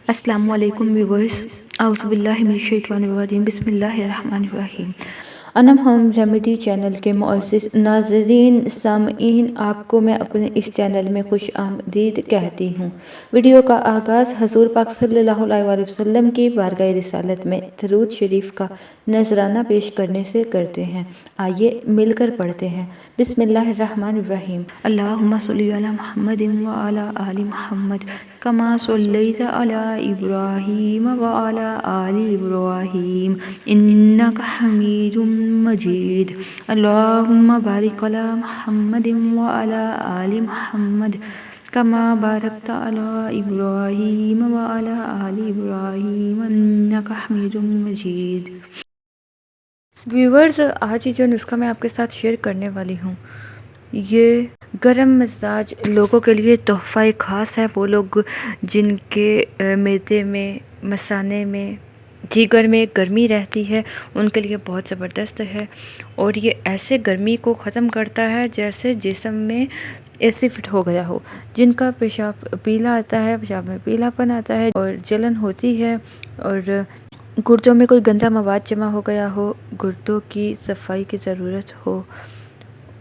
अस्सलामु अलैकुम व्यूवर्स, आउज़ुबिल्लाहि मिनश शैतानिर रजीम, बिस्मिल्लाहिर रहमानिर रहीम। Anam home remedy channel के मुअज़्ज़िज़ नाज़रीन सामईन, आपको मैं अपने इस चैनल में खुश आमदीद कहती हूँ। वीडियो का आगाज़ हज़ूर पाक सल्लल्लाहु अलैहि वसल्लम की बारगाह रिसालत में दरूद शरीफ का नजराना पेश करने से करते हैं। आइए मिलकर पढ़ते हैं। बिस्मिल्लाहिर्रहमानिर्रहीम। अल्लाहुम्मा सल्ली अला मुहम्मदिन व अला आलि मुहम्मद कमा सल्लैता अला इब्राहीम व अला आलि इब्राहीम इन्नका हमीदुम मजीद। अल्लाहुम्मा बारिक अला मुहम्मदिन व अला आलि मुहम्मद कमा बारकता अला इब्राहीम व अला आलि इब्राहीम इन्नका हमीदुम मजीद। व्यूवर्स, आज जो नुस्खा मैं आपके साथ शेयर करने वाली हूँ, ये गर्म मिजाज लोगों के लिए तोहफ़ा ख़ास है। वो लोग जिनके मैदे में, मसाने में, जिगर में गर्मी रहती है, उनके लिए बहुत ज़बरदस्त है। और ये ऐसे गर्मी को ख़त्म करता है जैसे जिस्म में एसी फिट हो गया हो। जिनका पेशाब पीला आता है, पेशाब में पीलापन आता है और जलन होती है, और गुर्दों में कोई गंदा मवाद जमा हो गया हो, गुर्दों की सफाई की ज़रूरत हो,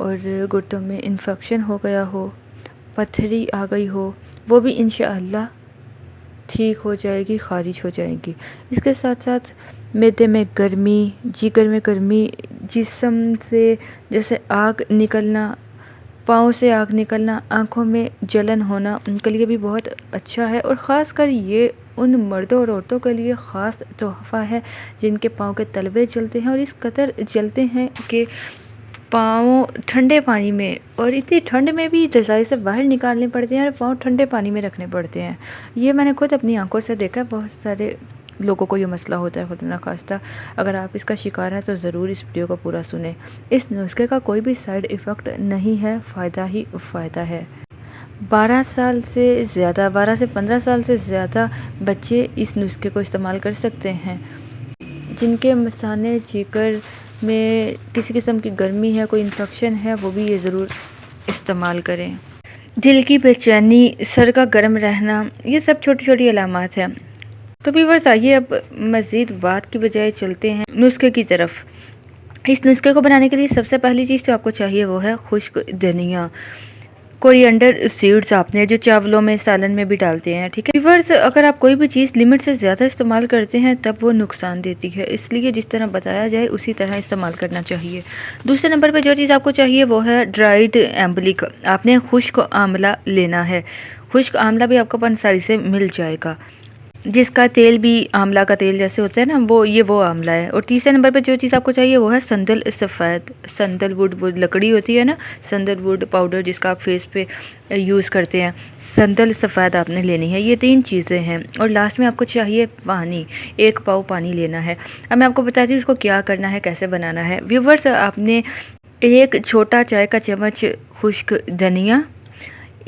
और गुर्दों में इन्फेक्शन हो गया हो, पथरी आ गई हो, वो भी इंशाअल्लाह ठीक हो जाएगी, खारिज हो जाएगी। इसके साथ साथ मैदे में गर्मी, जिगर में गर्मी, जिस्म से जैसे आग निकलना, पाँव से आग निकलना, आँखों में जलन होना, उनके लिए भी बहुत अच्छा है। और ख़ासकर ये उन मर्दों और औरतों के लिए ख़ास तोहफ़ा है जिनके पाँव के तलवे जलते हैं, और इस कदर जलते हैं कि पाँव ठंडे पानी में, और इतनी ठंड में भी रज़ाई से बाहर निकालने पड़ते हैं और पाँव ठंडे पानी में रखने पड़ते हैं। ये मैंने खुद अपनी आंखों से देखा है। बहुत सारे लोगों को ये मसला होता है, खुदा ना खास्ता। अगर आप इसका शिकार हैं तो ज़रूर इस वीडियो को पूरा सुने। इस नुस्खे का कोई भी साइड इफ़ेक्ट नहीं है, फ़ायदा ही फ़ायदा है। 12 से 15 साल से ज़्यादा बच्चे इस नुस्खे को इस्तेमाल कर सकते हैं। जिनके मसाने, जिगर में किसी किस्म की गर्मी है, कोई इन्फेक्शन है, वो भी ये ज़रूर इस्तेमाल करें। दिल की बेचैनी, सर का गर्म रहना, ये सब छोटी छोटी अलामात हैं। तो व्यूअर्स, आइए अब मज़ीद बात की बजाय चलते हैं नुस्खे की तरफ। इस नुस्खे को बनाने के लिए सबसे पहली चीज़ जो आपको चाहिए वो है खुश्क धनिया, कोरिएंडर सीड्स, आपने जो चावलों में, सालन में भी डालते हैं, ठीक है व्यूअर्स। अगर आप कोई भी चीज़ लिमिट से ज़्यादा इस्तेमाल करते हैं तब वो नुकसान देती है, इसलिए जिस तरह बताया जाए उसी तरह इस्तेमाल करना चाहिए। दूसरे नंबर पे जो चीज़ आपको चाहिए वो है ड्राइड एम्बलिक। आपने खुश्क आंवला लेना है। खुश्क आंवला भी आपको पंसारी से मिल जाएगा, जिसका तेल भी आंवला का तेल जैसे होता है ना, वो आंवला है। और तीसरे नंबर पे जो चीज़ आपको चाहिए वो है संदल सफ़ेद, संदलवुड, वो लकड़ी होती है ना, संदलवुड पाउडर जिसका आप फेस पे यूज़ करते हैं, संदल सफ़ेद आपने लेनी है। ये 3 चीज़ें हैं। और लास्ट में आपको चाहिए पानी, 1 पाव पानी लेना है। अब मैं आपको बताती हूँ इसको क्या करना है, कैसे बनाना है। व्यूवर्स, आपने 1 छोटा चाय का चम्मच खुश्क धनिया,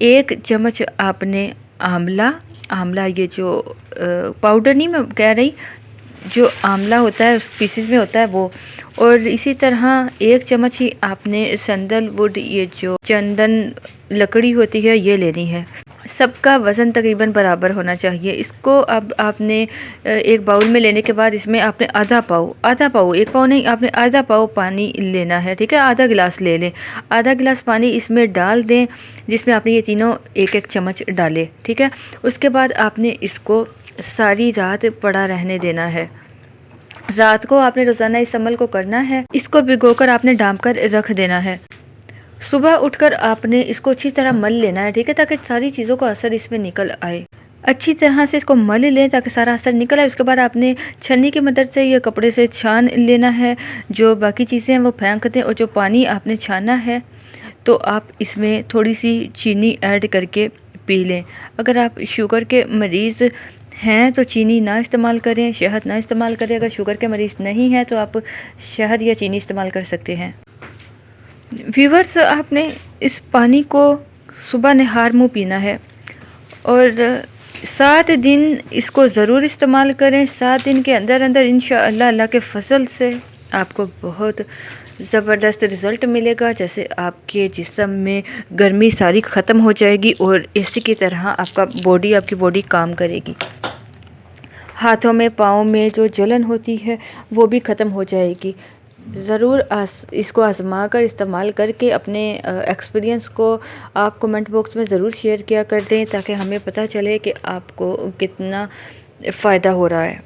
1 चम्मच आपने आंवला ये जो पाउडर नहीं मैं कह रही, जो आंवला होता है पीसेस में होता है वो, और इसी तरह 1 चम्मच ही आपने संदलवुड, ये जो चंदन लकड़ी होती है, ये लेनी है। सबका वज़न तकरीबन बराबर होना चाहिए। इसको अब आपने एक बाउल में लेने के बाद इसमें आपने आधा पाव, 1 पाव नहीं, आपने आधा पाव पानी लेना है, ठीक है। आधा गिलास ले लें, आधा गिलास पानी इसमें डाल दें, जिसमें आपने ये तीनों 1-1 चम्मच डालें, ठीक है। उसके बाद आपने इसको सारी रात पड़ा रहने देना है। रात को आपने रोज़ाना इस अमल को करना है। इसको भिगोकर आपने ढाँप कर रख देना है। सुबह उठकर आपने इसको अच्छी तरह मल लेना है, ठीक है, ताकि सारी चीज़ों का असर इसमें निकल आए। अच्छी तरह से इसको मल लें ताकि सारा असर निकल आए। उसके बाद आपने छन्नी की मदद से या कपड़े से छान लेना है। जो बाकी चीज़ें हैं वो फेंक दें, और जो पानी आपने छाना है तो आप इसमें थोड़ी सी चीनी ऐड करके पी लें। अगर आप शुगर के मरीज़ हैं तो चीनी ना इस्तेमाल करें, शहद ना इस्तेमाल करें। अगर शुगर के मरीज़ नहीं हैं तो आप शहद या चीनी इस्तेमाल कर सकते हैं। व्यूवर्स, आपने इस पानी को सुबह नहार मुँह पीना है, और 7 दिन इसको ज़रूर इस्तेमाल करें। 7 दिन के अंदर अंदर इंशाअल्लाह अल्लाह के फजल से आपको बहुत ज़बरदस्त रिज़ल्ट मिलेगा। जैसे आपके जिस्म में गर्मी सारी ख़त्म हो जाएगी और एसी की तरह आपकी बॉडी काम करेगी। हाथों में पाँव में जो जलन होती है वो भी ख़त्म हो जाएगी। ज़रूर इसको आज़मा कर इस्तेमाल करके अपने एक्सपीरियंस को आप कमेंट बॉक्स में ज़रूर शेयर किया कर दें, ताकि हमें पता चले कि आपको कितना फ़ायदा हो रहा है।